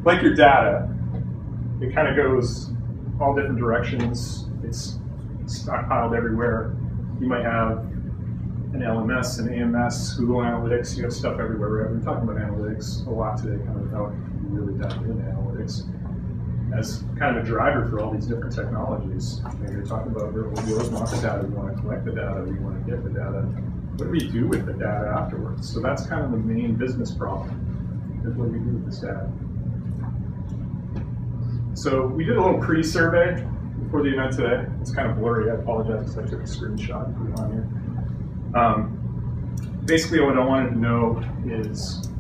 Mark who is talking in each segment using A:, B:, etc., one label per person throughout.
A: like your data, it kind of goes all different directions. It's stockpiled everywhere. You might have an LMS, an AMS, Google Analytics, you have stuff everywhere. Right? We're talking about analytics a lot today, kind of without really diving into analytics as kind of a driver for all these different technologies. You know, you're talking about we always want the data, we want to collect the data, we want to get the data. What do we do with the data afterwards? So that's kind of the main business problem, is what do we do with this data. So we did a little pre-survey before the event today. It's kind of blurry, I apologize because I took a screenshot and put it on here. Basically what I wanted to know is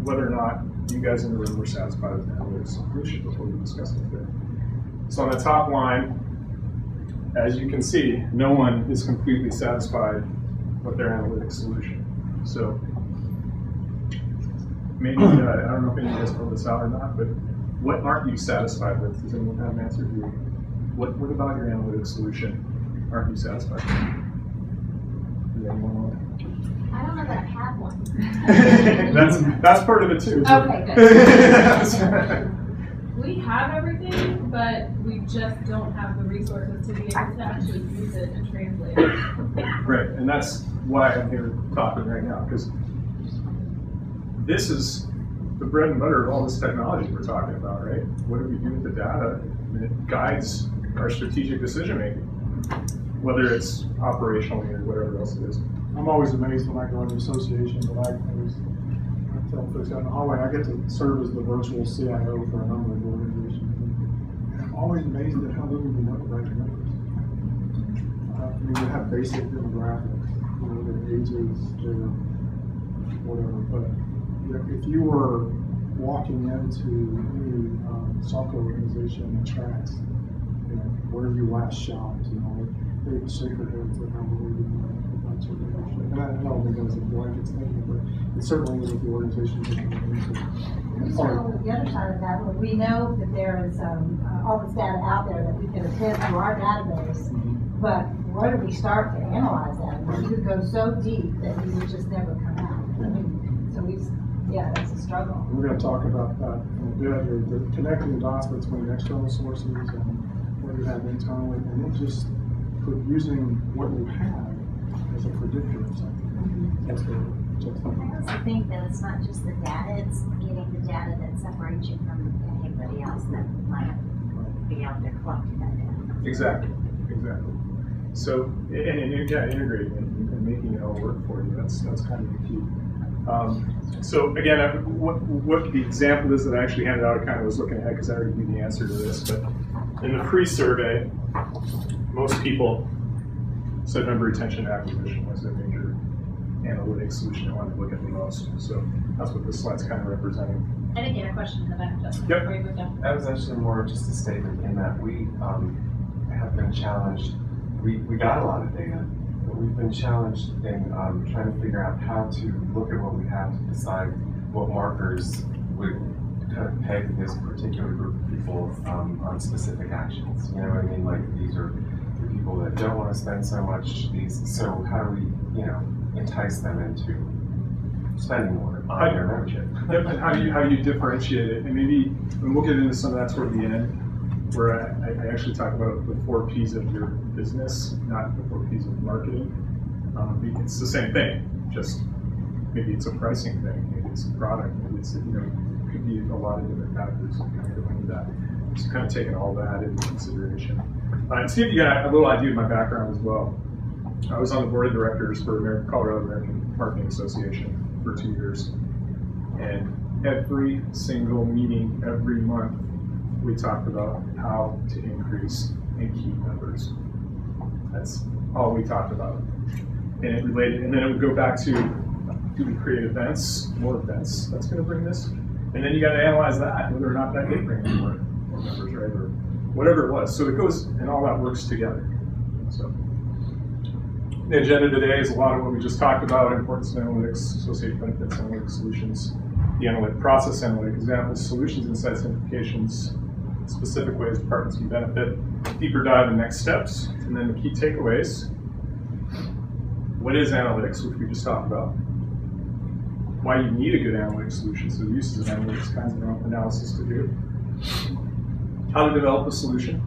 A: whether or not you guys in the room were satisfied with the analytics solution before we discuss it today. So on the top line, as you can see, no one is completely satisfied with their analytics solution. So maybe, I don't know if any of you guys filled this out or not, but what aren't you satisfied with? Does anyone have an answer to you? What about your analytics solution aren't you satisfied with? Does anyone want to?
B: I don't know that I have one.
A: that's part of it too.
B: Okay,
A: good.
C: We have everything, but we just don't have the resources to be able to actually use it and translate it.
A: Right, and that's why I'm here talking right now, because this is the bread and butter of all this technology we're talking about, right? What do we do with the data? And it guides our strategic decision making, whether it's operationally or whatever else it is.
D: I'm always amazed when I go into association, but I tell folks out in the hallway, I get to serve as the virtual CIO for a number of organizations. And I'm always amazed at how little we know about your members. I mean, you have basic demographics, you know, their ages, their whatever, but you know, if you were walking into any software organization that tracks, you know, where you last shopped, you know, they shake their heads at how little you know. And I don't think that was a blanket statement, but it certainly is with the organization.
E: So the other side of that, well, we know that there is all this data out there that we can attend to our database, but where do we start to analyze that? I mean, you could go so deep that you would just never come out. I mean, so yeah, that's a struggle.
D: We're going to talk about that in a bit, or the connecting the dots between external sources and what you have internally, and then just using what you have as a predictor of something. That's the
B: I also think that it's not just the data, it's getting the data that separates you from anybody else that might be out there collecting that data.
A: Exactly. So, and yeah, integrating it and making it all work for you, that's kind of the key. So again, what the example is that I actually handed out, I kind of was looking ahead because I already knew the answer to this, but in the pre-survey, most people said member retention and acquisition was their major analytics solution they wanted to look at the most. So that's what this slide's kind of representing.
C: I didn't get a question in the back, Justin.
A: Yep.
C: Before you moved on.
F: That was actually more just a statement in that we have been challenged. We got a lot of data, but we've been challenged in trying to figure out how to look at what we have to decide what markers would kind of peg this particular group of people on specific actions. You know what I mean? Like these are the people that don't want to spend so much. So how do we, you know, entice them into spending more on their membership?
A: Yep, and how do you differentiate it? And maybe, and we'll get into some of that toward the end, where I actually talk about the 4 Ps of your business, not the 4 Ps of marketing. It's the same thing, just maybe it's a pricing thing, maybe it's a product, maybe it's, you know, it could be a lot of different factors that kind of go into that. So kind of taking all that into consideration. And see if you got a little idea of my background as well. I was on the board of directors for Colorado American Marketing Association for 2 years. And every single meeting, every month, we talked about how to increase and keep members. That's all we talked about. And it related, and then it would go back to, do we create events, more events that's going to bring this? And then you got to analyze that, whether or not that did bring more members, right? Or whatever it was. So it goes, and all that works together. So the agenda today is a lot of what we just talked about: importance of analytics, associated benefits, analytic solutions, the analytic process, analytic examples, solutions, insights, implications, specific ways departments can benefit, deeper dive and next steps, and then the key takeaways. What is analytics, which we just talked about? why you need a good analytic solution, so the uses of analytics kinds of analysis to do. How to develop a solution,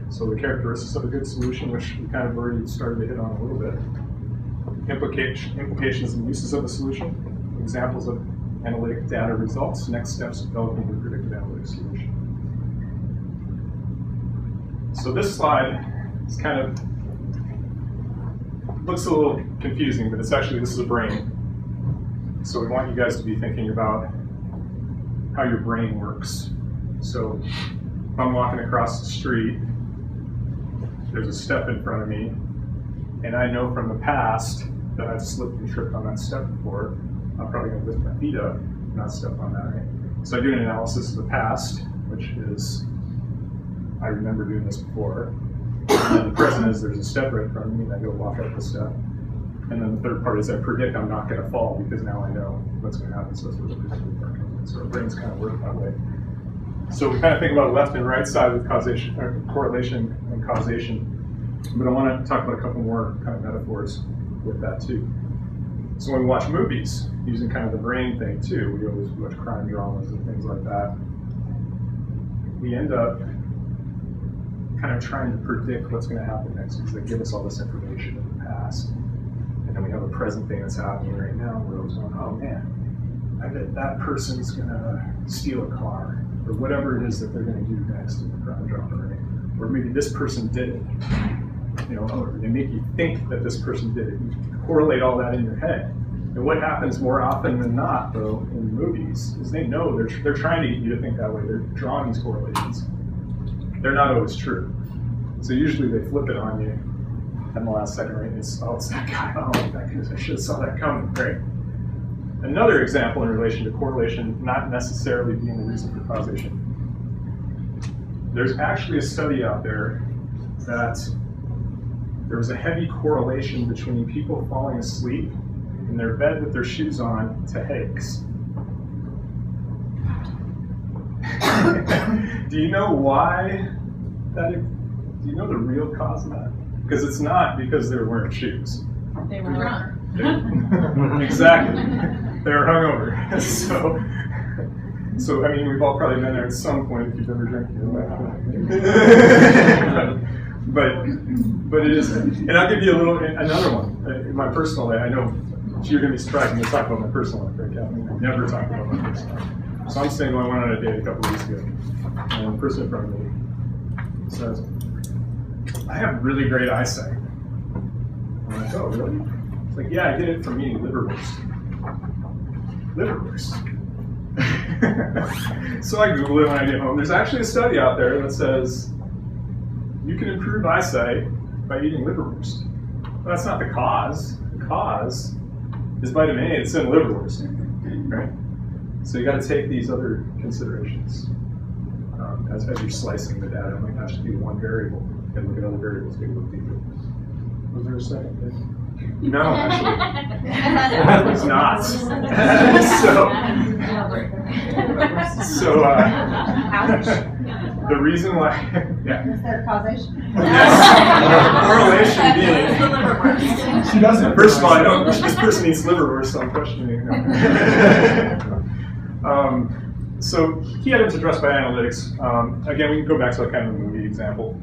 A: so the characteristics of a good solution, which we kind of already started to hit on a little bit. Implications and uses of a solution, examples of analytic data results, next steps developing a predictive analytics solution. So this slide is kind of, looks a little confusing, but it's actually, this is a brain. So we want you guys to be thinking about how your brain works. So if I'm walking across the street, there's a step in front of me, and I know from the past that I've slipped and tripped on that step before. I'm probably going to lift my feet up and not step on that, right? So I do an analysis of the past, which is, I remember doing this before. And then the present is there's a step right in front of me, and I go walk up the step. And then the third part is I predict I'm not going to fall because now I know what's going to happen. So that's where the predictive part comes in. So our brains kind of work that way. So we kind of think about left and right side with causation, correlation and causation. But I want to talk about a couple more kind of metaphors with that too. So when we watch movies, using kind of the brain thing too, we always watch crime dramas and things like that. We end up kind of trying to predict what's going to happen next because they give us all this information in the past. And then we have a present thing that's happening right now, and we're always going, oh man, I bet that person's going to steal a car, or whatever it is that they're going to do next in the crime drama, right? Or maybe this person did it. You know, or they make you think that this person did it. You correlate all that in your head. And what happens more often than not, though, in movies, is they know they're trying to get you to think that way. They're drawing these correlations. They're not always true. So usually they flip it on you in the last second, right? It's that guy. Oh, that goodness, I should have saw that coming, right? Another example in relation to correlation not necessarily being the reason for causation. There's actually a study out there that there was a heavy correlation between people falling asleep in their bed with their shoes on to headaches. Do you know why that? Do you know the real cause of that? Because it's not because they were wearing shoes.
C: They were drunk.
A: Exactly. They were hungover. So I mean, we've all probably been there at some point if you've ever drank in your life. But it is, and I'll give you another one. In my personal life, I know you're going to be surprised when we talk about my personal life, right, Kathleen? I never talk about my personal life. So I'm single. I went on a date a couple of weeks ago, and the person in front of me says, I have really great eyesight. I'm like, oh, really? It's like, yeah, I get it from eating liverwurst. Liverwurst. So I Google it when I get home. There's actually a study out there that says you can improve eyesight by eating liverwurst. But that's not the cause. The cause is vitamin A. It's in liverwurst, right? So you got to take these other considerations as you're slicing the data. It might not just be one variable. You got to look at other variables, take a look deeper. Was there a second thing? No, actually, it's not. The reason why, yeah.
E: Is there causation?
A: Yes. Correlation being.
D: She doesn't.
A: First of all, this person eats liverwurst, so I'm questioning. So key items addressed by analytics. Again, we can go back to kind of a movie example.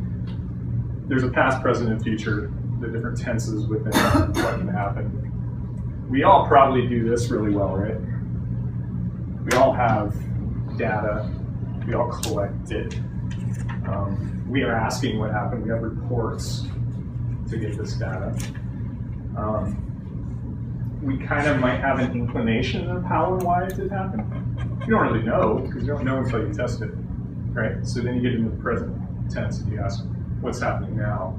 A: There's a past, present, and future. The different tenses within what can happen. We all probably do this really well, right? We all have data. We all collect it. We are asking what happened. We have reports to get this data. We kind of might have an inclination of how and why it did happen. You don't really know, because you don't know until you test it, right? So then you get into the present tense and you ask, what's happening now?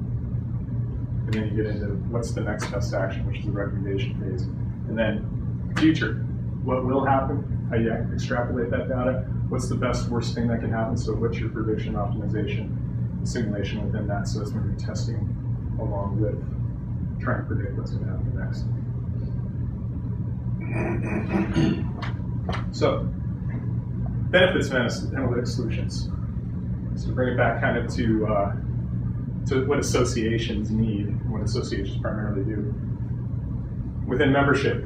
A: And then you get into what's the next best action, which is the recommendation phase. And then future, what will happen? How you extrapolate that data? What's the best, worst thing that can happen? So what's your prediction, optimization, simulation within that? So that's when you're testing along with trying to predict what's going to happen next. So benefits of analytic solutions. So to bring it back kind of to what associations need, what associations primarily do. Within membership,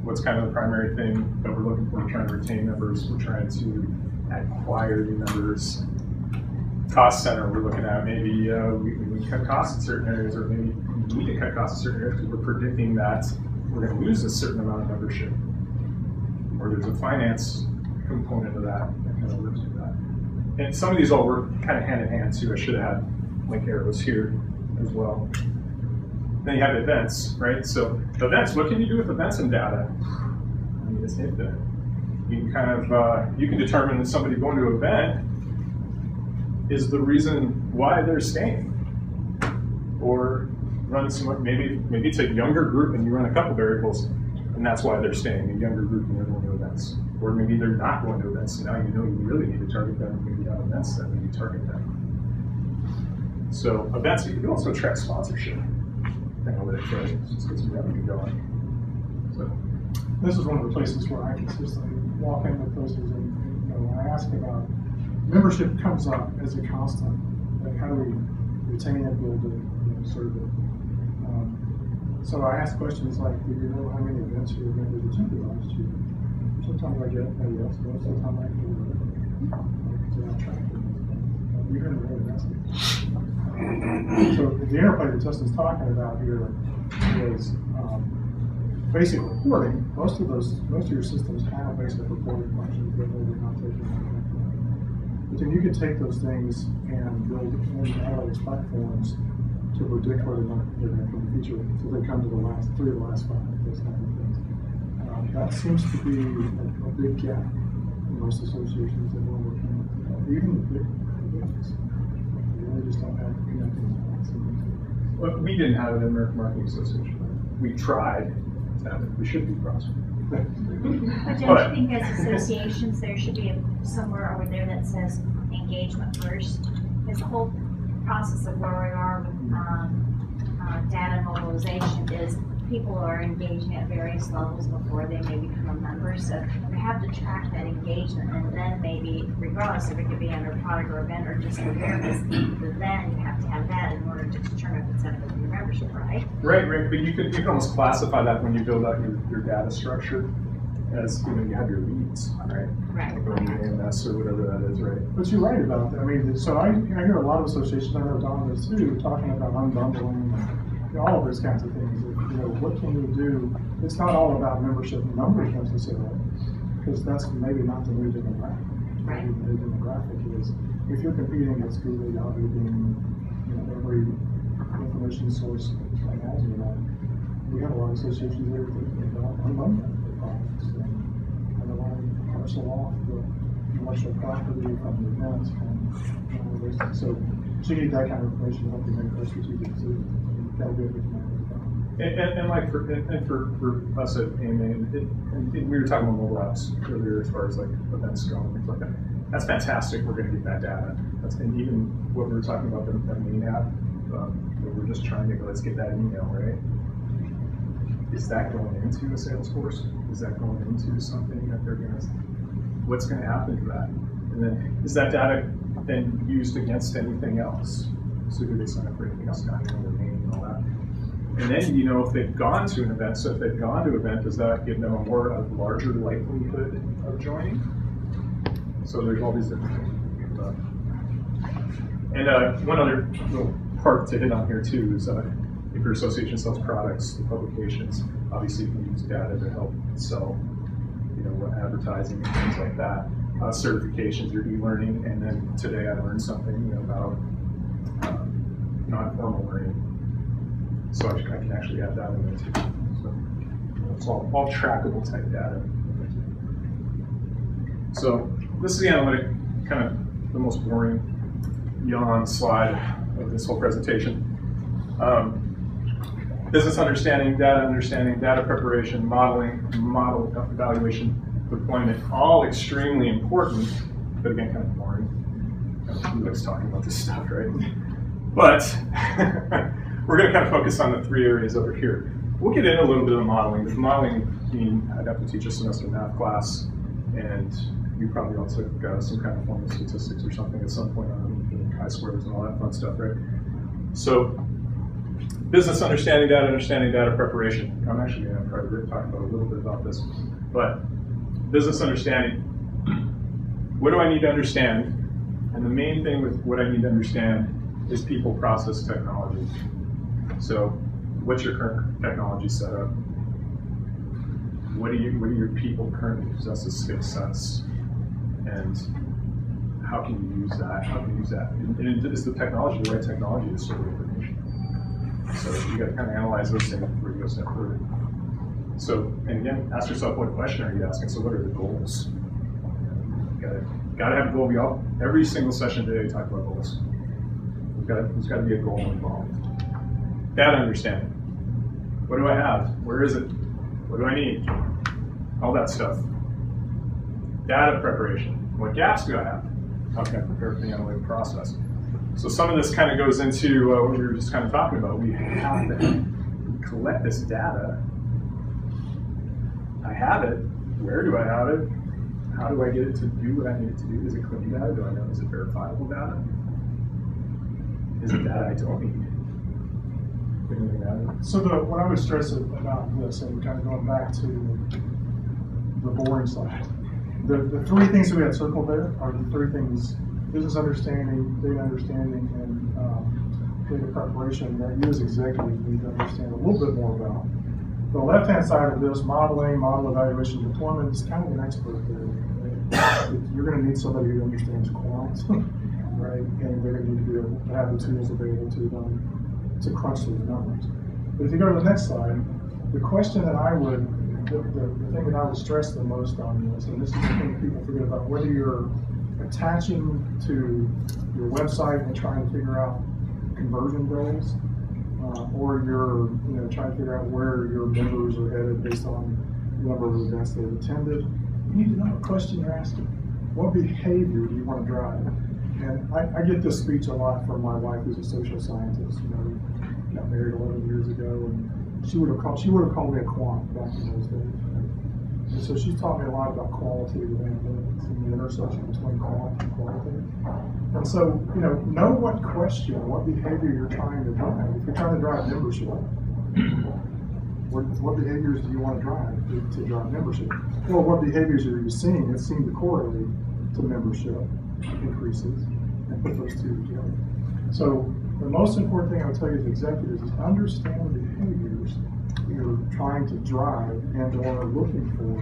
A: What's kind of the primary thing that we're looking for? We're trying to retain members, we're trying to acquire new members. Cost center, we're looking at maybe we cut costs in certain areas, or maybe we need to cut costs in certain areas because we're predicting that we're going to lose a certain amount of membership. Or there's a finance component of that kind of lives with that. And some of these all work kind of hand in hand too. I should have had link arrows here as well. Then you have events, right? So events, what can you do with events and data? I mean, it's infinite. You can kind of, you can determine that somebody going to an event is the reason why they're staying. Or run some, maybe it's a younger group and you run a couple variables and that's why they're staying, a younger group and they're going to events. Or maybe they're not going to events, so now you know you really need to target them. Maybe you have events that you target them. So events, you can also track sponsorship. Analytics, right? Just get some revenue going. So
D: This is one of the places where I consistently walk in with places and, when I ask about membership comes up as a constant. Like how do we retain it, build it, serve it? So I ask questions like, do you know how many events your members attended last year? Sometimes I get maybe else, but sometimes I get so I track it. You heard the that's it. So the interplay that Justin's talking about here is basic reporting. Most of your systems have basic reporting functions that they're not taking into account. But then you can take those things and build in analytics platforms to predict where they're going to come to feature. So they come to the last 3 of the last 5, those kind of things. That seems to be a big gap in most associations that we're working with. Even the big ones. They really just don't have connecting.
A: well, we didn't have it in American Marketing Association. We tried to have it. We should be prospering.
B: But don't you think as associations, there should be somewhere over there that says engagement first? Because the whole process of where we are with data mobilization is people are engaging at various levels before they may become a member. So we have to track that engagement, and then maybe, regardless if it could be under product or event or just awareness, then you have to have that in order to determine if it's under your membership, right?
A: Right, but you can almost classify that when you build out your data structure as you have your leads, right?
B: Right.
A: Or your AMS or whatever that is, right?
D: But you're right about that. I mean, so I hear a lot of associations, I know Don does too, talking about unbundling and all of those kinds of things. What can we do? It's not all about membership numbers necessarily, because that's maybe not the new demographic.
B: Right.
D: Maybe the new demographic is if you're competing against Google, Yahoo, being every information source like Azure, we have a lot of associations there that don't unbundle their products and they want to parcel off the intellectual property from the events and all those things. So you need that kind of information to help you make those strategic decisions. That'll be a big thing.
A: And like for us at AMA, and we were talking about mobile apps earlier as far as like events go and things like that. That's fantastic. We're going to get that data. And even what we were talking about, that main app, we're just trying to go, let's get that email, right? Is that going into a Salesforce? Is that going into something that they're going to, what's going to happen to that? And then is that data then used against anything else? So do they sign up for anything else, not their name and all that? And then if they've gone to an event, so if they've gone to an event, does that give them a larger likelihood of joining? So there's all these different things. And one other little part to hit on here too is if your association sells products, the publications, obviously you can use data to help sell, advertising and things like that. Certifications, your e-learning, and then today I learned something about non-formal learning. So I can actually add that in there too. So it's all trackable type data. So this is the analytic, kind of the most boring yawn slide of this whole presentation. Business understanding, data preparation, modeling, model evaluation, deployment, all extremely important, but again, kind of boring. Who likes talking about this stuff, right? But we're going to kind of focus on the 3 areas over here. We'll get into a little bit of modeling. With modeling, I'd have to teach a semester math class, and you probably all took some kind of form of statistics or something at some point on chi-squares and all that fun stuff, right? So business understanding data preparation. I'm actually going to probably talk about a little bit about this, but business understanding. What do I need to understand? And the main thing with what I need to understand is people, process, technology. So, what's your current technology setup? What do your people currently possess as skill sets? And how can you use that? How can you use that? And is the technology the right technology to store information? So you got to kind of analyze those things before you go step further. So, and again, ask yourself, what question are you asking? So what are the goals? Got to have a goal. We all, every single session today, we talk about goals. There's got to be a goal involved. Data understanding. What do I have? Where is it? What do I need? All that stuff. Data preparation. What gaps do I have? How can I prepare for the analytic process? So some of this kind of goes into what we were just kind of talking about. We have to collect this data. I have it. Where do I have it? How do I get it to do what I need it to do? Is it clean data? Do I know? Is it verifiable data? Is it data I don't need?
D: So what I would stress about this, and kind of going back to the boring slide, the three things that we had circled there are the three things: business understanding, data understanding, and data preparation that you as executives need to understand a little bit more about. The left-hand side of this, modeling, model evaluation, deployment, is kind of an expert there. You're going to need somebody who understands quant, right? And they're going to need to be able to have the tools available to crunch those numbers. But if you go to the next slide, the question that I would, the thing that I would stress the most on this, and this is the thing that people forget about, whether you're attaching to your website and trying to figure out conversion goals, or you're trying to figure out where your members are headed based on the number of events they've attended, you need to know what question you're asking. What behavior do you want to drive? And I get this speech a lot from my wife, who's a social scientist. We got married 11 years ago, and she would have called me a quant back in those days. Right? And so she's taught me a lot about qualitative analytics and the intersection between quant and qualitative. And so, know what question, what behavior you're trying to drive. If you're trying to drive membership, what behaviors do you want to drive to drive membership? Or what behaviors are you seeing that seem to correlate to membership increases, and put those two together. So the most important thing I would tell you as executives is understand the behaviors you're trying to drive and or are looking for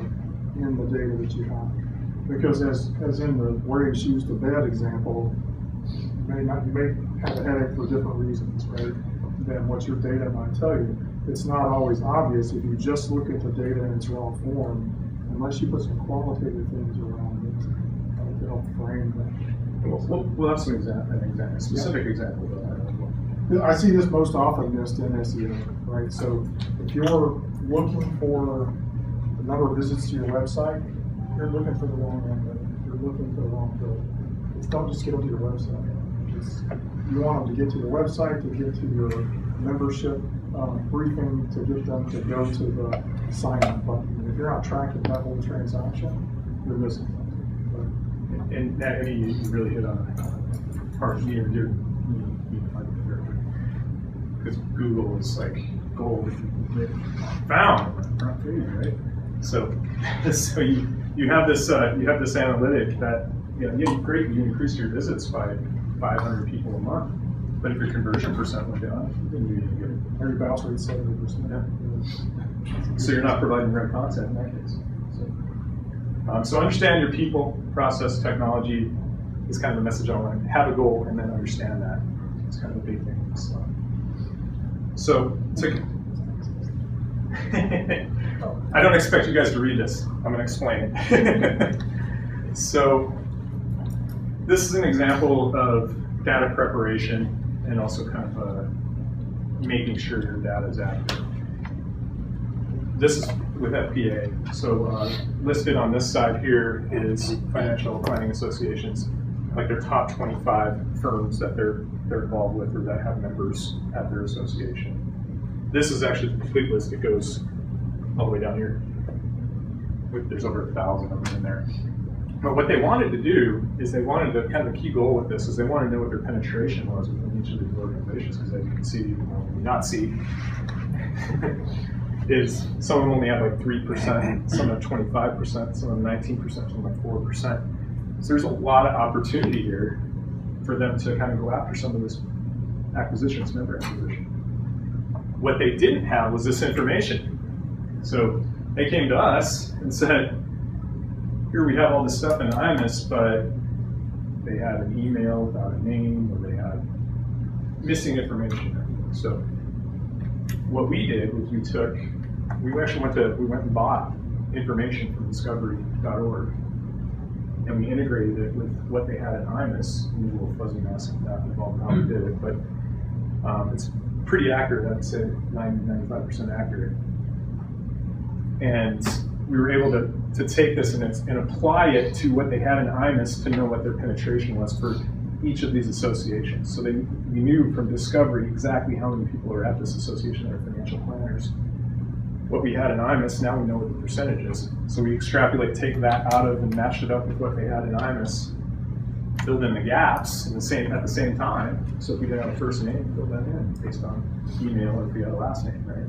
D: in the data that you have. Because as in the wearing shoes to bed example, you may have a headache for different reasons, right, than what your data might tell you. It's not always obvious if you just look at the data in its raw form, unless you put some qualitative things around it to help frame that.
A: We'll have some an specific example of that.
D: I see this most often missed in SEO, right? So if you're looking for the number of visits to your website, you're looking for the wrong number. You're looking for the wrong field. Don't just get them to your website. You want them to get to your website, to get to your membership briefing, to get them to go to the sign up button. And if you're not tracking that whole transaction, you're missing something.
A: And Eddie, you really hit on that part here. Because Google is like gold if you can get found on the front page, right? So you have this analytic that great, you increase your visits by 500 people a month, but if your conversion percent went down, then you're going to get
D: or your bounce rate 70%.
A: Yeah. So you're not providing the right content in that case. So understand your people, process, technology is kind of the message I want to have a goal and then understand that. It's kind of a big thing. So I don't expect you guys to read this. I'm going to explain it. So this is an example of data preparation and also kind of making sure your data is accurate. This is with FPA. So listed on this side here is financial planning associations, like their top 25 firms that they're involved with or that have members at their association. This is actually the complete list. It goes all the way down here. There's over 1,000 of them in there. But what they wanted to do is they wanted to, kind of the key goal with this is they wanted to know what their penetration was within in each of these organizations, because as you can see, not see, is some of them only have like 3%, some have 25%, some have 19%, some have 4%. So there's a lot of opportunity here for them to kind of go after some of this acquisitions, member acquisition. What they didn't have was this information. So they came to us and said, here we have all this stuff in IMIS, but they had an email without a name, or they had missing information. So what we did was we actually went and bought information from discovery.org, and we integrated it with what they had in IMIS. A little fuzzy mess that involved how we did it, but it's pretty accurate. I'd say 90-95% accurate. And we were able to take this and apply it to what they had in IMIS to know what their penetration was for each of these associations. So we knew from discovery exactly how many people are at this association that are financial planners. What we had in IMIS, now we know what the percentage is. So we extrapolate, take that out of and matched it up with what they had in IMIS, filled in the gaps at the same time. So if we didn't have a first name, fill that in based on email, or if we had a last name, right?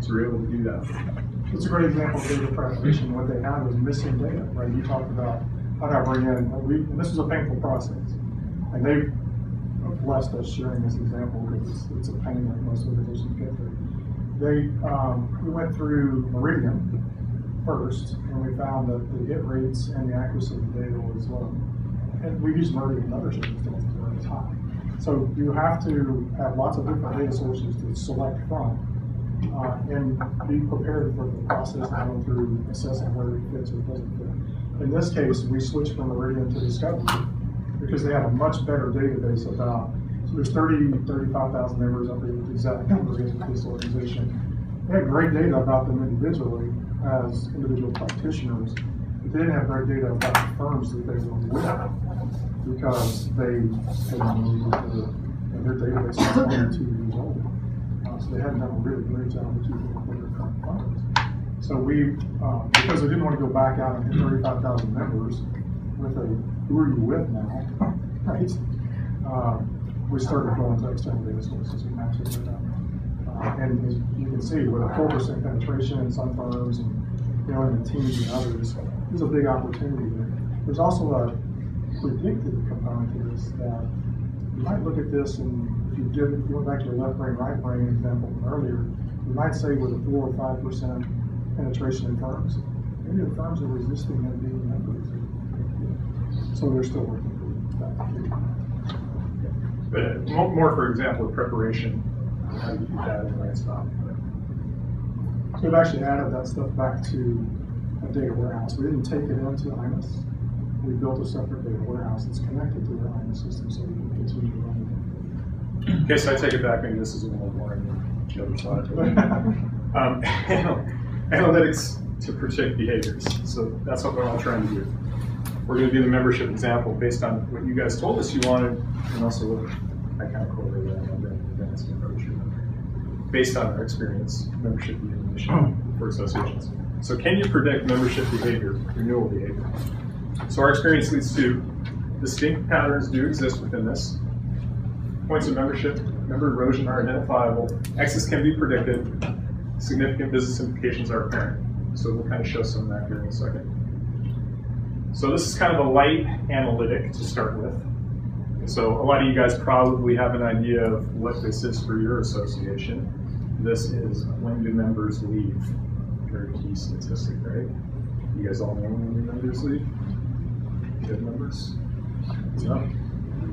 A: So we're able to do that.
D: It's a great example of data preparation. What they had was missing data, right? You talked about how to bring in, and this was a painful process. And they've blessed us sharing this example because it's a pain that most organizations get through. We went through Meridian first, and we found that the hit rates and the accuracy of the data was low. And we used Meridian in other circumstances where it's high. So you have to have lots of different data sources to select from. And be prepared for the process of going through assessing whether it fits or doesn't fit. In this case, we switched from Meridian to Discovery because they have a much better database about, so there's 35,000 members, I forget the exact number is with this organization. They had great data about them individually as individual practitioners, but they didn't have great data about the firms that they were with because they had moved and their database was 22 years old. So they hadn't done a really great job of keeping up with their current funds. So we, because we didn't want to go back out and hit 35,000 members with a who are you with now, right? We started going to external data sources and matching it up. And as you can see, with a 4% penetration in some firms and in the teams and others, there's a big opportunity there. There's also a predictive component to this that you might look at this and if you went back to your left brain, right brain example from earlier, you might say with a 4 or 5% penetration in firms, maybe the firms are resisting them being members. So they're still working through that.
A: But more for example, of preparation, how you do that in the right spot.
D: So we've actually added that stuff back to a data warehouse. We didn't take it into IMIS. We built a separate data warehouse that's connected to the IMIS system so we can continue to run it.
A: Okay, so I take it back, maybe this is a little more than the other side. Analytics to predict behaviors. So that's what we're all trying to do. We're going to do the membership example based on what you guys told us you wanted, and also what I kind of correlated that on the advanced approach. Based on our experience, membership behavior for associations. So can you predict membership behavior, renewal behavior? So our experience leads to distinct patterns do exist within this. Points of membership, member erosion are identifiable. Exits can be predicted. Significant business implications are apparent. So we'll kind of show some of that here in a second. So this is kind of a light analytic to start with. So a lot of you guys probably have an idea of what this is for your association. This is when do members leave? Very key statistic, right? You guys all know when your members leave? Good members? No.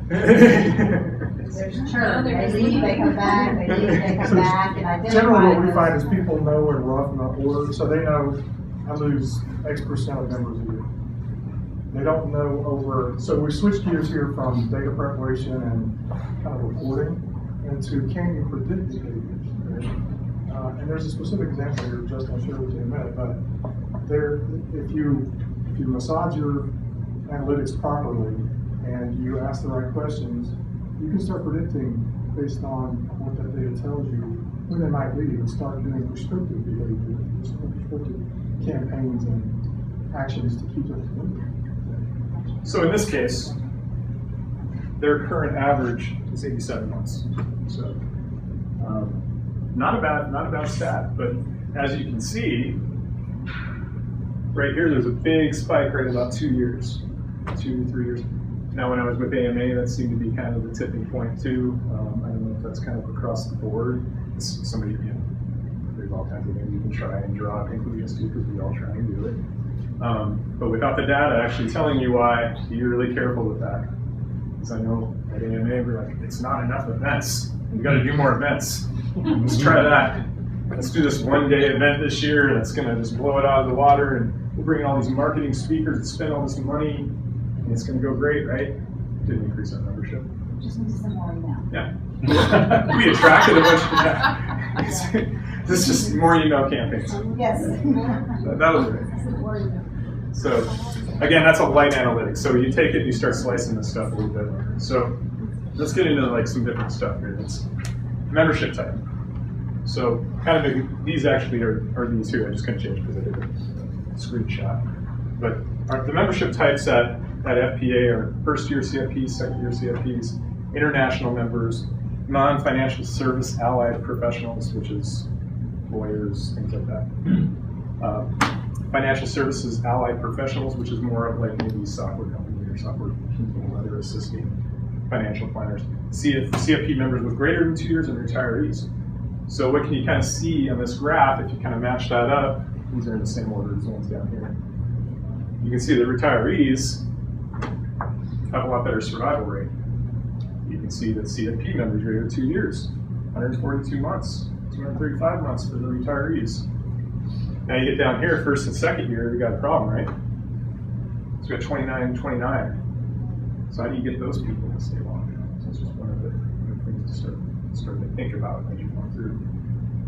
E: There's churn. They leave, they come back, they leave, they come back, and identify.
D: Generally, what we find is people know in rough order, so they know I lose X percent of members a year. They don't know over, so we switched gears here from data preparation and kind of reporting into can you predict behaviors, right? And there's a specific example here, Justin, I'll share with you in a minute, but if you massage your analytics properly and you ask the right questions, you can start predicting based on what that data tells you when they might leave and start doing prescriptive behavior, prescriptive campaigns and actions to keep them moving.
A: So in this case, their current average is 87 months. So not a bad stat, but as you can see, right here, there's a big spike right about 2 years, 2 to 3 years. Now, when I was with AMA, that seemed to be kind of the tipping point too. I don't know if that's kind of across the board. Somebody, there's all kinds of things you can try and draw conclusions to because we all try and do it. But without the data actually telling you why, be really careful with that. Because I know at AMA, we're like, it's not enough events. We got to do more events. Let's try that. Let's do this one-day event this year that's going to just blow it out of the water, and we'll bring in all these marketing speakers and spend all this money, and it's going to go great, right? Didn't increase our membership.
E: Just need some more email.
A: Yeah. We attracted a bunch of this is just more email campaigns.
E: Yes.
A: That was it. So again, that's a light analytics. So you take it and you start slicing this stuff a little bit. So let's get into like some different stuff here. It's membership type. So kind of these actually are these here. I just couldn't change because I did a screenshot. But the membership types at FPA are first year CFPs, second year CFPs, international members, non-financial service allied professionals, which is lawyers, things like that. Financial services allied professionals, which is more of like maybe software company or software people that are assisting financial planners. CFP members with greater than 2 years and retirees. So what can you kind of see on this graph if you kind of match that up? These are in the same order as the ones down here. You can see the retirees have a lot better survival rate. You can see that CFP members greater than 2 years, 142 months, 235 months for the retirees. Now you get down here, first and second year, you got a problem, right? So you got 29 and 29. So how do you get those people to stay longer? So it's just one of the things to start to think about as you go through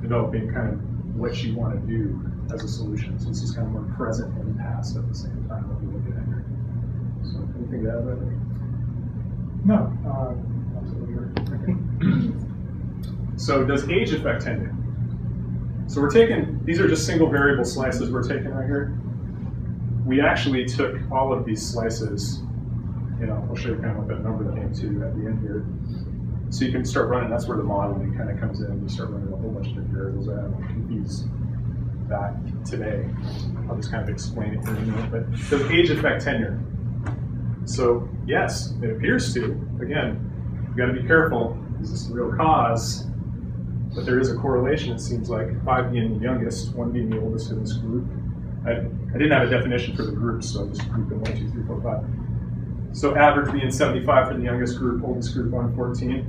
A: developing kind of what you want to do as a solution. So this is kind of more present and past at the same time that we look at here. So anything to add about that?
D: No, absolutely.
A: So does age affect tenure? So we're taking, these are just single variable slices we're taking right here. We actually took all of these slices, I'll show you kind of what that number came to at the end here. So you can start running, that's where the modeling kind of comes in. You start running a whole bunch of different variables. I don't confuse that today. I'll just kind of explain it here in a minute. But does age affect tenure? So yes, it appears to. Again, you've got to be careful. Is this the real cause? But there is a correlation, it seems like, 5 being the youngest, 1 being the oldest in this group. I didn't have a definition for the groups, so I just grouped them 1, 2, 3, 4, 5. So average being 75 for the youngest group, oldest group 114.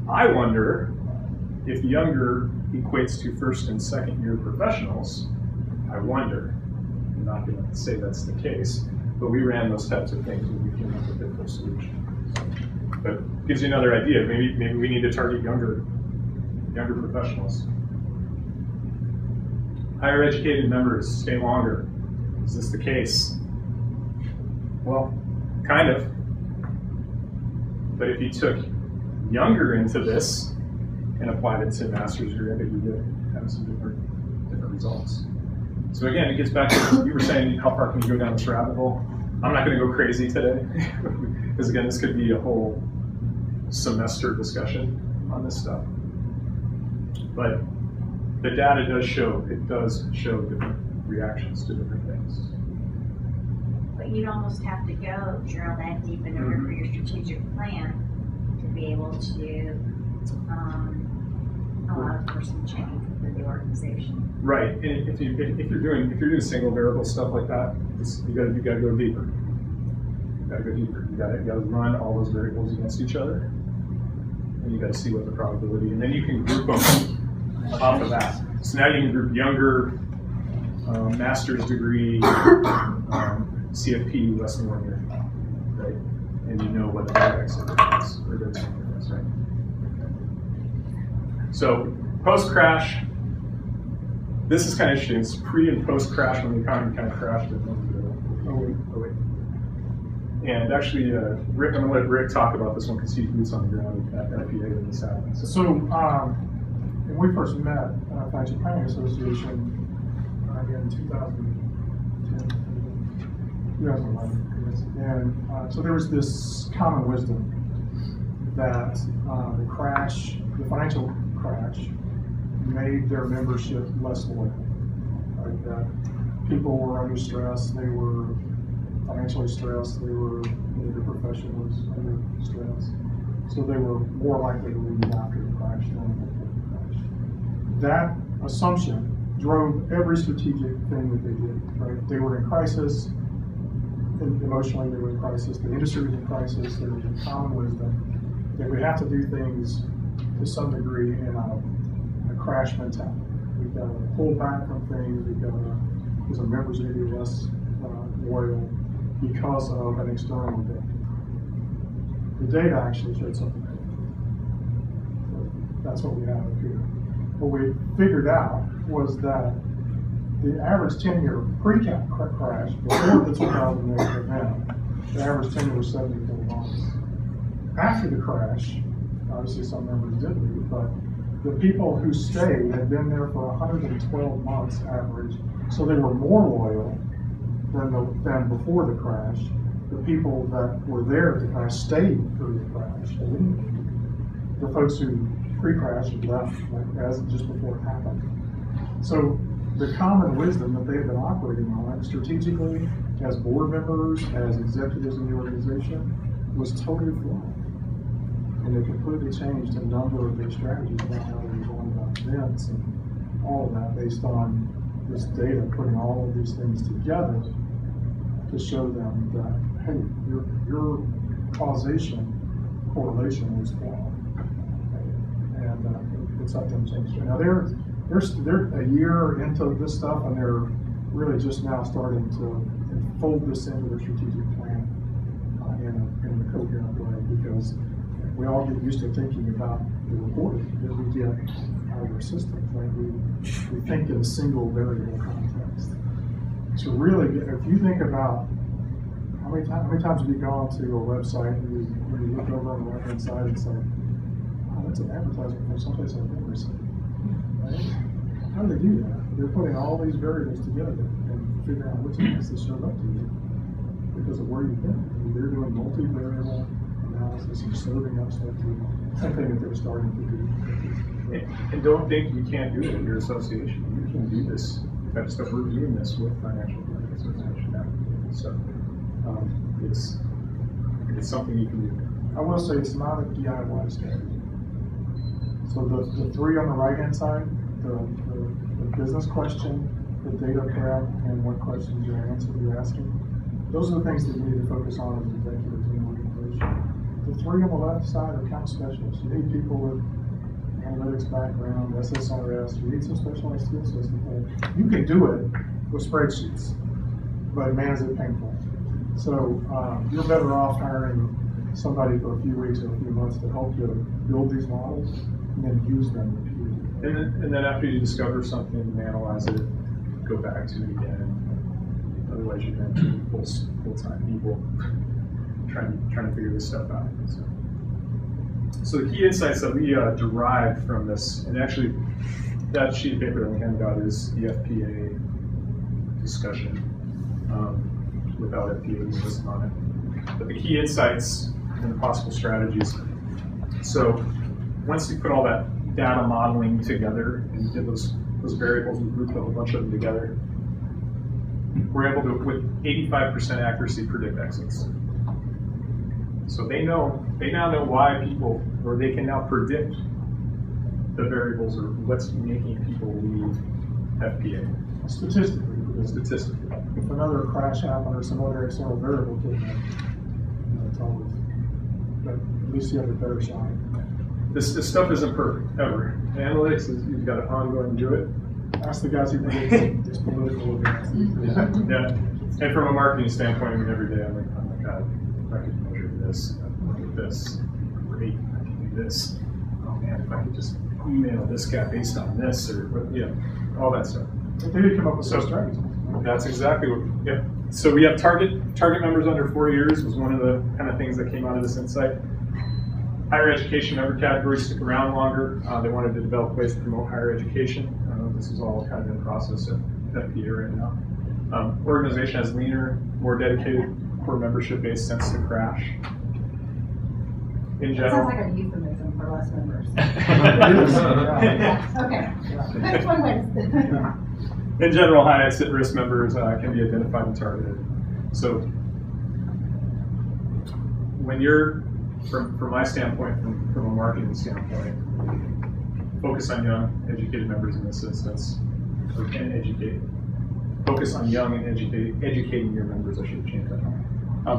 A: I wonder if younger equates to first and second year professionals. I wonder. I'm not going to say that's the case, but we ran those types of things and we came up with a different solution. But it gives you another idea. Maybe we need to target younger professionals. Higher educated members stay longer. Is this the case? Well, kind of. But if you took younger into this and applied it to master's degree, I think we would have some different results. So again, it gets back to you were saying, how far can you go down this rabbit hole? I'm not going to go crazy today, because again, this could be a whole semester discussion on this stuff. But the data does show different reactions to different things.
B: But you'd almost have to go drill that deep in order for your strategic plan to be able to allow for some change for the organization.
A: Right, and if you're doing single variable stuff like that, you got to go deeper. You got to go deeper. You got to run all those variables against each other, and you got to see what the probability, and then you can group them off of that. So now you can group younger, master's degree, CFP less than 1 year, right? And you know what the exit is, or their tenure is, right? So post-crash, this is kind of interesting. It's pre and post-crash when the economy kind of crashed at 08. And actually, Rick, I'm going to let Rick talk about this one because he's boots on the ground at FPA when this happened.
D: So when we first met, Financial Planning Association, in 2011, and so there was this common wisdom that the financial crash made their membership less loyal. Right? That people were under stress, they were financially stressed, their profession was under stress. So they were more likely to leave after the crash than before the crash. That assumption drove every strategic thing that they did, right? They were in crisis, emotionally they were in crisis, the industry was in crisis, there was a common wisdom that we have to do things to some degree in a crash mentality. We've got to pull back from things, because our members may be less loyal because of an external event. The data actually showed something different. So that's what we have up here. What we figured out was that the average tenure pre-cap crash, before the 2008 event, the average tenure was 74 months. After the crash, obviously some members did leave, but the people who stayed had been there for 112 months average, so they were more loyal than before the crash. The people that were there at the crash stayed through the crash. They didn't leave. The folks who pre-crash had left as just before it happened. So the common wisdom that they had been operating on strategically as board members, as executives in the organization, was totally flawed. And they completely changed a number of their strategies about how they were going about events and all of that based on this data, putting all of these things together to show them that, hey, your causation correlation is flawed. And it's up to them to change. Now they're a year into this stuff, and they're really just now starting to fold this into their strategic plan in a coherent way, because we all get used to thinking about the reporting that we get out of our systems. Right? We think in a single variable context. To really get, if you think about how many times have you gone to a website and you look over on the right hand side and say, oh, that's an advertisement from someplace I've never seen. Right? How do they do that? They're putting all these variables together and figuring out which ones they showed up to you because of where you've been. I mean, they're doing multivariable analysis and serving up stuff to you. Same thing that they're starting to do.
A: And don't think you can't do it in your association. You can do this type of stuff. We're doing this with financial planning association now. So it's something you can do.
D: I will say it's not a DIY strategy. So the three on the right hand side, the business question, the data prep, and what questions you're asking, those are the things that you need to focus on as executives in the organization. The three on the left side are account specialists. You need people with analytics background, SSRS. You need some specialized skill sets. You can do it with spreadsheets, but man, is it painful. So you're better off hiring somebody for a few weeks or a few months to help you build these models and then use them repeatedly.
A: And then after you discover something and analyze it, go back to it again. Otherwise, you're going to be full-time people trying to figure this stuff out. So the key insights that we derived from this, and actually that sheet of paper that we handed out is the FPA discussion without FPA listed on it. But the key insights and the possible strategies. So once you put all that data modeling together and you did those variables, we grouped a whole bunch of them together, we're able to, with 85% accuracy, predict exits. So they now know why people, or they can now predict the variables or what's making people leave FPA.
D: Statistically.
A: If
D: another crash happened or some other external variable came in, it's always, but at least you have a better shot.
A: This stuff isn't perfect, ever. Analytics is, you've got to ongoing do it.
D: Ask the guys who predict these political events.
A: Yeah. And from a marketing standpoint, I mean, every day I'm like, oh my God, if I could measure this, look at this, great, I can do this. Oh man, if I could just email this guy based on this, or all that stuff.
D: They did come up with some strategies.
A: That's exactly what, yeah. So we have target members under 4 years was one of the kind of things that came out of this insight. Higher education member categories stick around longer. They wanted to develop ways to promote higher education. This is all kind of in process at FPA right now. Organization has leaner, more dedicated core membership base since the crash. in
E: It sounds
A: general.
E: like a euphemism for less members.
D: It is, yeah.
E: Okay, that's one way to.
A: In general, highest at risk members can be identified and targeted. So when you're, from my standpoint, from a marketing standpoint, focus on young, educated members in this instance, or can educate. Focus on young and educating your members. I should have changed that.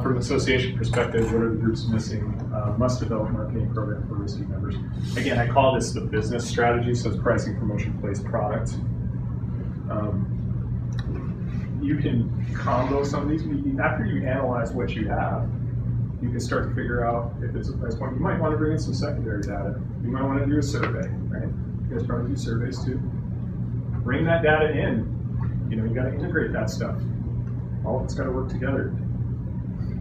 A: From an association perspective, what are the groups missing? Must develop marketing program for risky members. Again, I call this the business strategy, so it's pricing, promotion, place, product. You can combo some of these. After you analyze what you have, you can start to figure out if it's a price point. You might want to bring in some secondary data. You might want to do a survey, right? You guys probably do surveys too. Bring that data in. You know, you got to integrate that stuff. All of it's got to work together.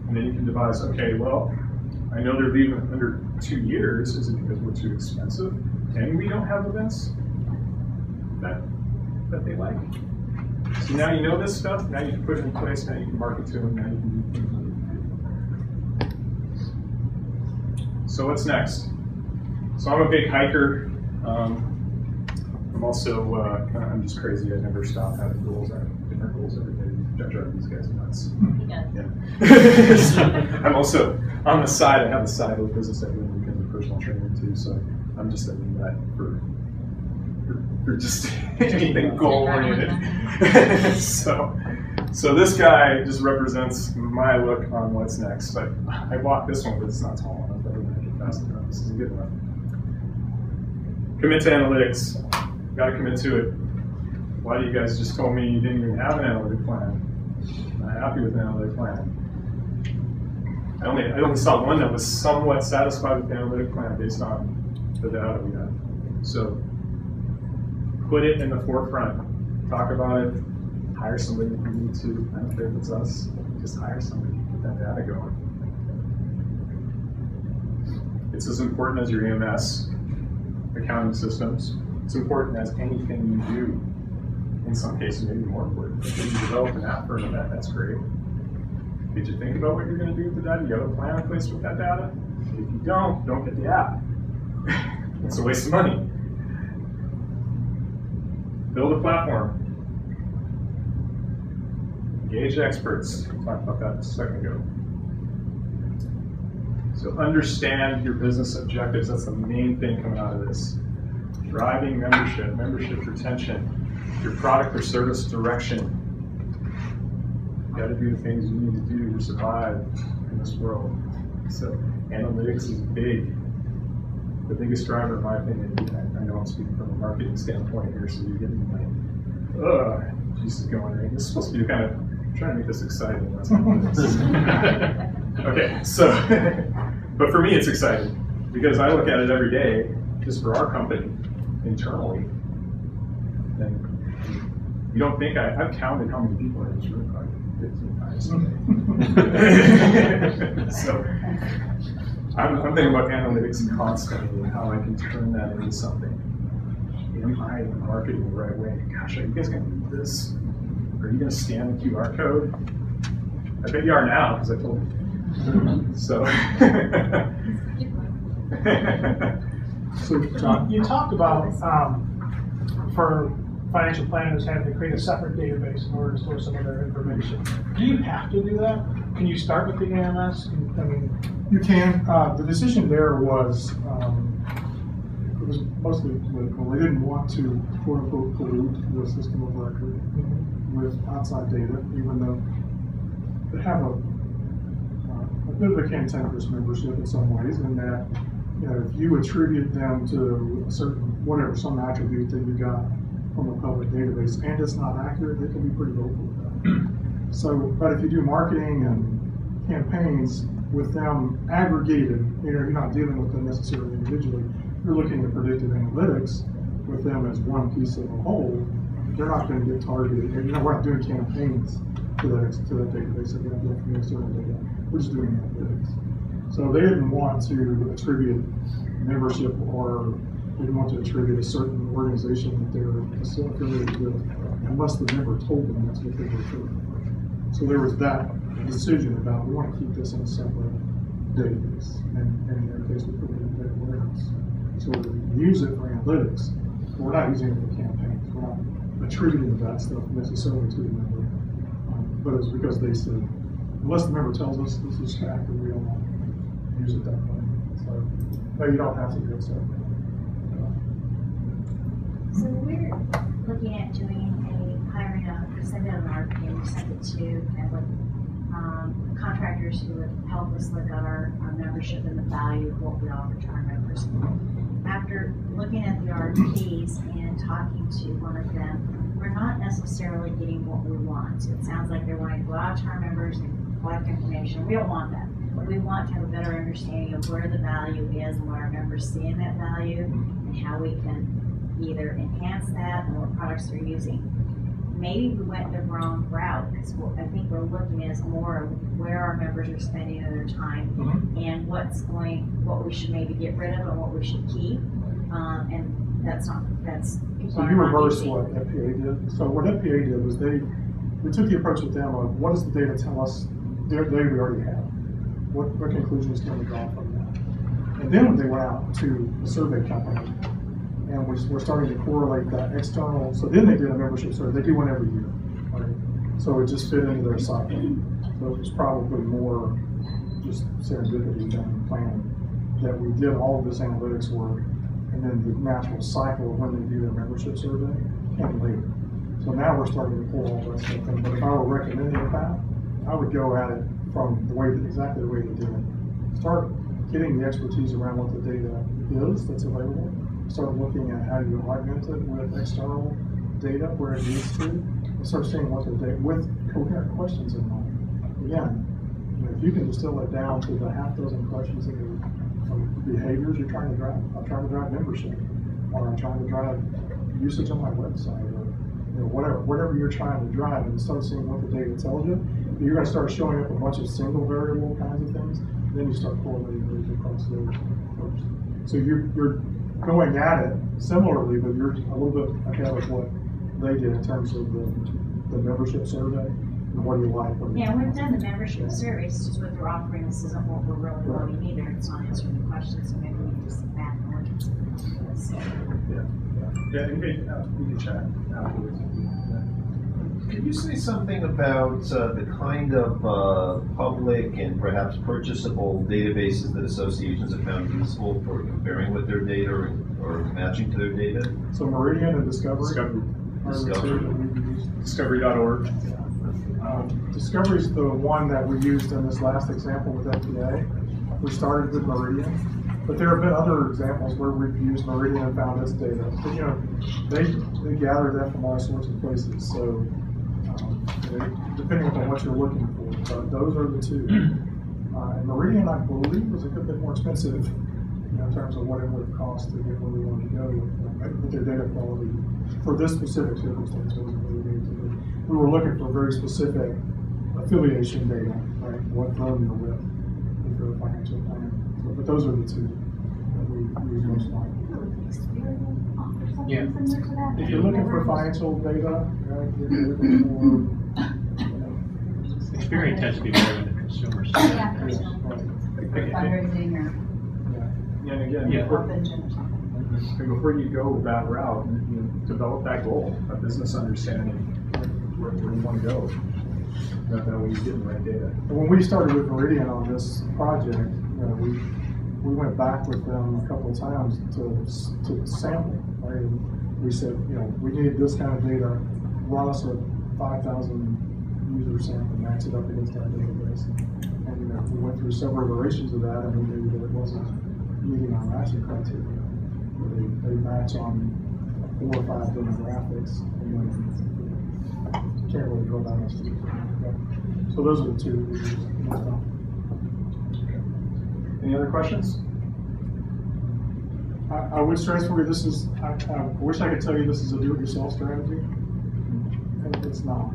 A: And then you can devise, okay, well, I know they're leaving under 2 years. Is it because we're too expensive? And we don't have events that they like? So now you know this stuff, now you can put it in place, now you can market to them, now you can do things. So what's next? So I'm a big hiker. I'm also, I'm just crazy. I never stop having goals. I have different goals every day. I drive these guys nuts. Yeah. So I'm also, on the side, I have a side of business I do because of personal training too. So I'm just doing that for just anything goal oriented. So this guy just represents my look on what's next. I bought this one, but it's not tall enough. I don't make it fast enough. This is good enough. Commit to analytics. Got to commit to it. Why do you guys just told me you didn't even have an analytic plan? I'm not happy with an analytic plan. I only saw one that was somewhat satisfied with the analytic plan based on the data we had. So put it in the forefront. Talk about it. Hire somebody if you need to. I don't care if it's us. Just hire somebody. Get that data going. It's as important as your EMS accounting systems. It's important as anything you do. In some cases, maybe more important. If you develop an app for an event, that's great. Did you think about what you're going to do with the data? You have a plan in place with that data? If you don't get the app. It's a waste of money. Build a platform. Engage experts. We talked about that a second ago. So understand your business objectives. That's the main thing coming out of this. Driving membership retention, your product or service direction. You got to do the things you need to do to survive in this world. So analytics is big. The biggest driver, in my opinion. I know I'm speaking from a marketing standpoint here, so you're getting my, Jesus going right. This is supposed to be kind of trying to make this exciting. That's not what it is. Okay, so, but for me it's exciting because I look at it every day, just for our company, internally. And you don't think I've counted how many people are in this room, probably 15 times. So I'm thinking about analytics constantly and how I can turn that into something. Am I marketing the right way? Gosh, are you guys going to do this? Are you going to scan the QR code? I bet you are now because I told you. So.
G: So John, you talked about for financial planners having to create a separate database in order to store some of their information. Do you have to do that? Can you start with the EMS? I mean,
D: You can. The decision there was, it was mostly political. They didn't want to, quote unquote, pollute the system of record with outside data, even though they have a bit of a cantankerous membership in some ways, in that, you know, if you attribute them to a certain, whatever, some attribute that you got from a public database and it's not accurate, they can be pretty vocal with that. So, but if you do marketing and campaigns with them aggregated, you know, you're not dealing with them necessarily individually, you're looking at predictive analytics with them as one piece of a whole, they're not going to get targeted. And, you know, we're not doing campaigns to that database, so we're not doing external data, we're just doing analytics. So they didn't want to attribute membership, or they didn't want to attribute a certain organization that they're affiliated with, unless the member told them that's what they were affiliated with. So there was that decision about, we want to keep this in a separate database and interface with predictive data warehouse. So we use it for analytics, but we're not using it for campaigns. We're not attributing that stuff necessarily to the member. But it's because they said, unless the member tells us this is fact, then we don't want to use it that way. So, but you don't have to do it so.
B: So we're looking at hiring send out an RFP and send it to kind of like contractors who would help us look at our membership and the value of what we offer to our members. After looking at the RFPs and talking to one of them, we're not necessarily getting what we want. It sounds like they're wanting to go out to our members and collect information. We don't want that. We want to have a better understanding of where the value is and what our members see in that value and how we can either enhance that and what products they're using. Maybe we went the wrong route because I think we're looking at more of where our members are spending their time and what we should maybe get rid of and what we should keep. And that's
D: So you reverse what FPA did. So what FPA did was we took the approach with them of what does the data tell us, the data we already have. What conclusions can we draw from that? And then they went out to a survey company and we're starting to correlate that external. So then they did a membership survey. They do one every year, right? So it just fit into their cycle. So it was probably more just serendipity than planning that we did all of this analytics work, and then the natural cycle of when they do their membership survey came later. So now we're starting to pull all that stuff in. But if I were recommending a path, I would go at it from exactly the way they did it. Start getting the expertise around what the data is that's available. Start looking at how you augment it with external data where it needs to, and start seeing what the data with coherent questions in mind. Again, if you can distill it down to the half dozen questions of behaviors you're trying to drive. I'm trying to drive membership, or I'm trying to drive usage on my website, or whatever you're trying to drive, and start seeing what the data tells you. You're going to start showing up a bunch of single variable kinds of things. Then you start correlating those across those first. So you're going at it similarly, but you're a little bit ahead of what they did in terms of the membership survey. And what do you like?
B: Yeah, we've done the membership surveys, just what they're offering us isn't what we're really wanting either. It's not answering the questions, so maybe we can just sit back and look at some of this.
A: Yeah, we can chat afterwards.
H: Can you say something about the kind of public and perhaps purchasable databases that associations have found useful for comparing with their data or matching to their data?
D: So Meridian and Discovery.
A: Discovery.org.
D: Discovery is the one that we used in this last example with FPA. We started with Meridian, but there have been other examples where we've used Meridian and found its data. But, they gather that from all sorts of places. So depending on what you're looking for, but those are the two. And Meridian, I believe, was a good bit more expensive in terms of what it would cost to get where we wanted to go with their data quality. For this specific circumstance, wasn't really needed to do. We were looking for very specific affiliation data, right? What firm you're with for the financial plan. But those are the two that we use most likely.
G: Yeah.
D: If you're looking for financial data, if you're looking for
I: Experience tends to be more on the consumer side.
E: Yeah, fundraising or
A: And again,
E: health engine or something.
A: and before you go that route, develop that goal, a business understanding where you want to go. That way you get the right data.
D: When we started with Meridian on this project, we went back with them a couple of times to sample. Right? And we said, we need this kind of data. Run us a 5,000 user sample, match it up against our database. And we went through several iterations of that, and we knew that it wasn't meeting our matching criteria. They match on 4 or 5 demographics, and then can't really drill down much deeper. So those are the two we use.
A: Any other questions?
D: I would stress for you, I wish I could tell you this is a do-it-yourself strategy, and it's not.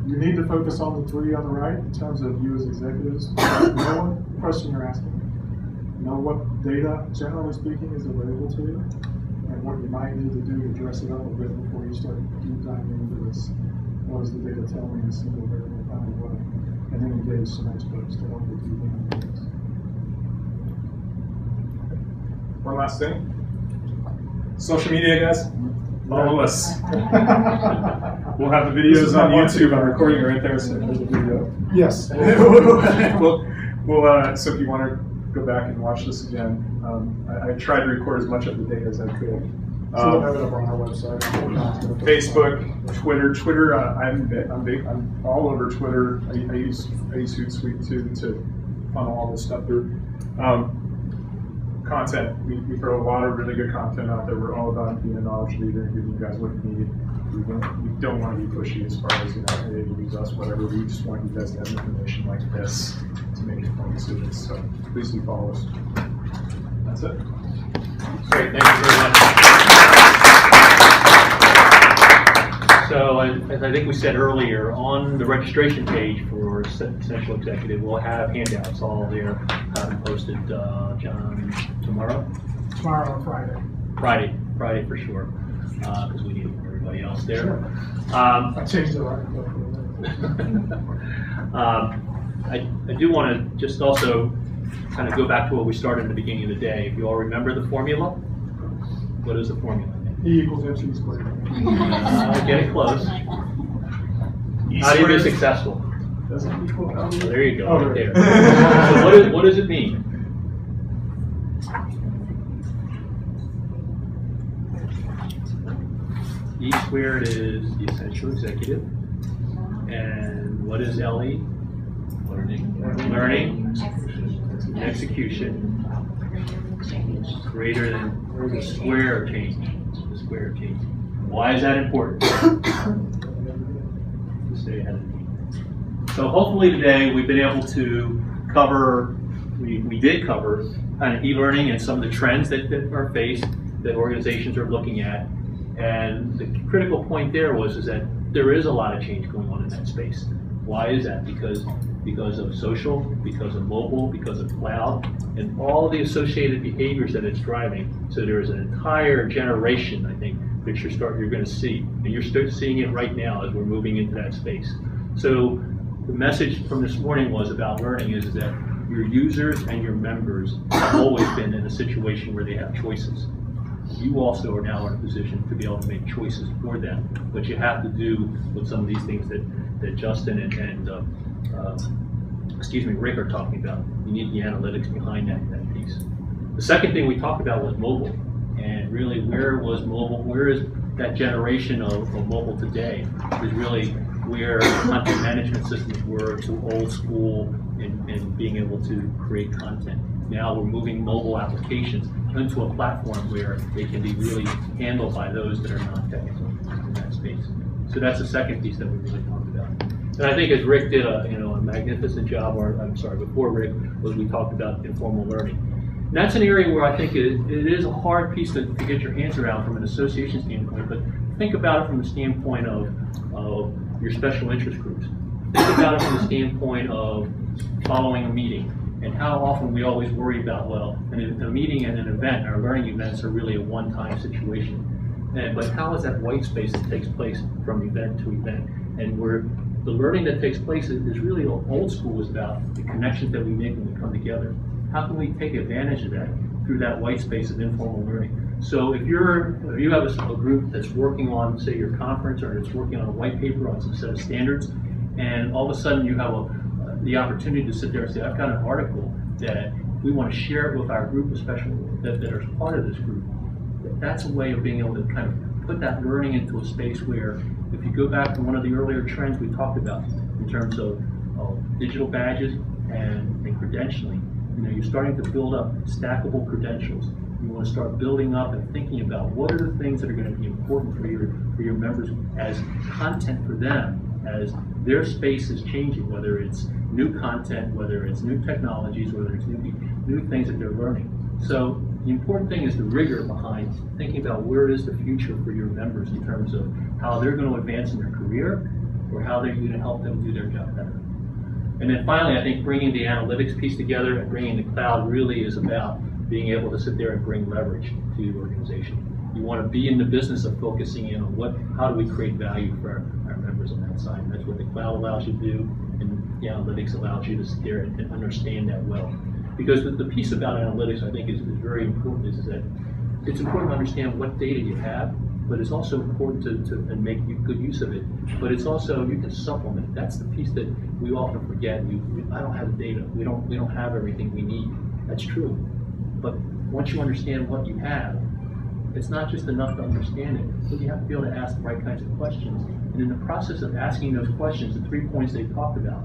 D: You need to focus on the 3 on the right in terms of you as executives. Know what question you're asking. Know what data, generally speaking, is available to you, and what you might need to do to dress it up a bit before you start deep diving into this. What does the data tell me in a single variable kind of way? and then engage some experts to help with you.
A: One last thing. Social media, guys. Follow us. We'll have the videos on YouTube. I'm recording right there, so there's a video.
D: Yes.
A: So if you want to go back and watch this again, I tried to record as much of the day as I could.
D: So we'll have it up on our website.
A: Facebook, Twitter. I'm all over Twitter. I use Hootsuite too to funnel all this stuff through. Content. We throw a lot of really good content out there. We're all about being a knowledge leader and giving you guys what you need. We don't want to be pushy as far as, hey, use us, whatever. We just want you guys to have information like this to make informed decisions. So please do follow us. That's it.
I: Great, thank you very much. So, as I think we said earlier, on the registration page for Central Executive, we'll have handouts all there, posted, John, tomorrow?
G: Tomorrow or Friday.
I: Friday for sure, because we need everybody else there.
G: Sure. I changed the right.
I: I do want to just also kind of go back to what we started in the beginning of the day. If you all remember the formula, what is the formula?
D: E equals MC squared.
I: Getting close. How do you be successful?
A: Doesn't equal
I: Oh, there you go,
D: Oh,
I: right there.
D: right.
I: So what does it mean? E squared is the essential executive. And what is LE? Learning. Execution. Greater than the square of change. The square of change. Why is that important? To stay ahead of the game. So hopefully today we've been able to cover, we did cover kind of e-learning and some of the trends that are faced, that organizations are looking at. And the critical point there is that there is a lot of change going on in that space. Why is that? Because of social, because of mobile, because of cloud, and all the associated behaviors that it's driving. So there's an entire generation, I think, that you're going to see, and you're seeing it right now as we're moving into that space. So the message from this morning was about learning is that your users and your members have always been in a situation where they have choices. You also are now in a position to be able to make choices for them, but you have to do with some of these things that Justin and Rick are talking about. You need the analytics behind that piece. The second thing we talked about was mobile, and really where was mobile, where is that generation of mobile today is really where content management systems were to old school in being able to create content. Now we're moving mobile applications into a platform where they can be really handled by those that are non-technical in that space. So that's the second piece that we really talked about. And I think as Rick did a magnificent job, before Rick, was we talked about informal learning. And that's an area where I think it is a hard piece to get your hands around from an association standpoint, but think about it from the standpoint of your special interest groups. Think about it from the standpoint of following a meeting, and how often we always worry about, a meeting and an event, our learning events are really a one-time situation. But how is that white space that takes place from event to event? And where the learning that takes place is really old school, is about the connections that we make when we come together. How can we take advantage of that through that white space of informal learning? So if you have a group that's working on, say, your conference, or it's working on a white paper on some set of standards, and all of a sudden you have the opportunity to sit there and say, I've got an article that we want to share it with our group of special that are part of this group. That's a way of being able to kind of put that learning into a space where, if you go back to one of the earlier trends we talked about in terms of digital badges and credentialing, you're starting to build up stackable credentials. You want to start building up and thinking about what are the things that are going to be important for your members as content for them, as their space is changing, whether it's new content, whether it's new technologies, whether it's new things that they're learning. So the important thing is the rigor behind thinking about where is the future for your members in terms of how they're going to advance in their career, or how they're going to help them do their job better. And then finally, I think bringing the analytics piece together and bringing the cloud really is about being able to sit there and bring leverage to your organization. You want to be in the business of focusing in on how do we create value for our members on that side. And that's what the cloud allows you to do. And the analytics allows you to sit there and understand that well. Because the piece about analytics, I think, is very important, is that it's important to understand what data you have, but it's also important to and make good use of it. But it's also, you can supplement. That's the piece that we often forget. I don't have the data. We don't have everything we need. That's true. But once you understand what you have, it's not just enough to understand it, but you have to be able to ask the right kinds of questions. And in the process of asking those questions, the 3 points they talked about,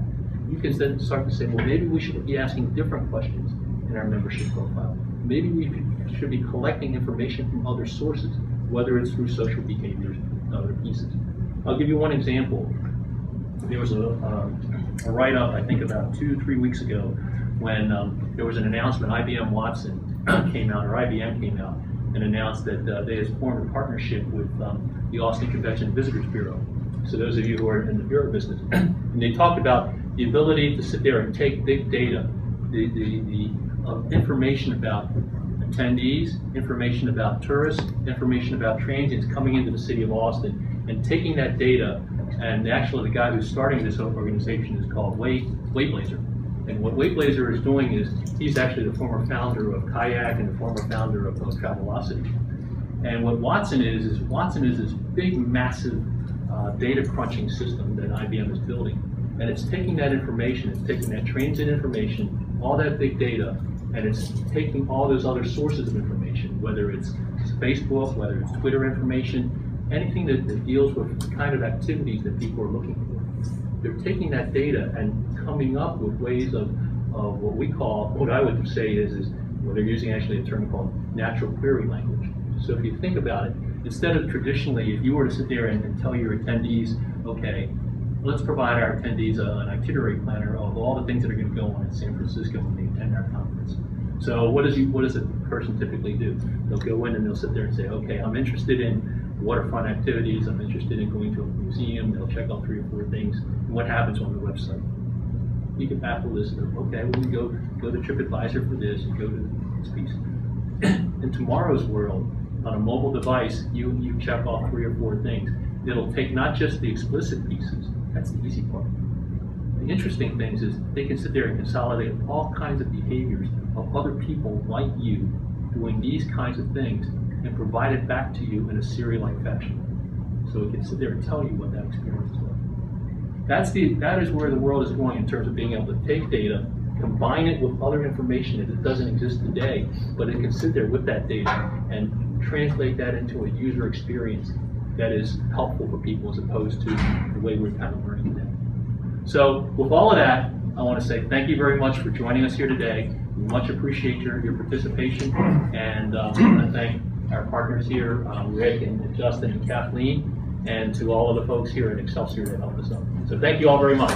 I: you can then start to say, well, maybe we should be asking different questions in our membership profile. Maybe we should be collecting information from other sources, whether it's through social behaviors and other pieces. I'll give you one example. There was a write-up, I think about 2-3 weeks ago, when there was an announcement. IBM Watson came out, or IBM came out, and announced that they had formed a partnership with the Austin Convention and Visitors Bureau. So those of you who are in the bureau business, and they talked about the ability to sit there and take big data, the information about attendees, information about tourists, information about transients coming into the city of Austin, and taking that data. And actually, the guy who's starting this organization is called Wayblazer. And what Wayblazer is doing is, he's actually the former founder of Kayak and the former founder of Travelocity. And what Watson is this big, massive data crunching system that IBM is building. And it's taking that information, it's taking that transient information, all that big data, and it's taking all those other sources of information, whether it's Facebook, whether it's Twitter information, anything that deals with the kind of activities that people are looking for. They're taking that data and coming up with ways of what we call, what I would say is well, they're using actually a term called natural query language. So if you think about it, instead of traditionally, if you were to sit there and tell your attendees, okay, let's provide our attendees an itinerary planner of all the things that are going to go on in San Francisco when they attend our conference. So what does a person typically do? They'll go in and they'll sit there and say, okay, I'm interested in waterfront activities, I'm interested in going to a museum, they'll check out 3 or 4 things, and what happens on the website? You can map a list of, okay, well, we go to TripAdvisor for this, and go to this piece. In tomorrow's world, on a mobile device, you check off 3 or 4 things. It'll take not just the explicit pieces, that's the easy part. The interesting things is they can sit there and consolidate all kinds of behaviors of other people like you doing these kinds of things and provide it back to you in a serial-like fashion. So it can sit there and tell you what that experience is like. That is where the world is going in terms of being able to take data, combine it with other information that doesn't exist today, but it can sit there with that data and translate that into a user experience that is helpful for people as opposed to the way we're kind of learning today. So with all of that, I want to say thank you very much for joining us here today. We much appreciate your participation, and I want to thank our partners here, Rick and Justin and Kathleen, and to all of the folks here at Excelsior that helped us out. So thank you all very much.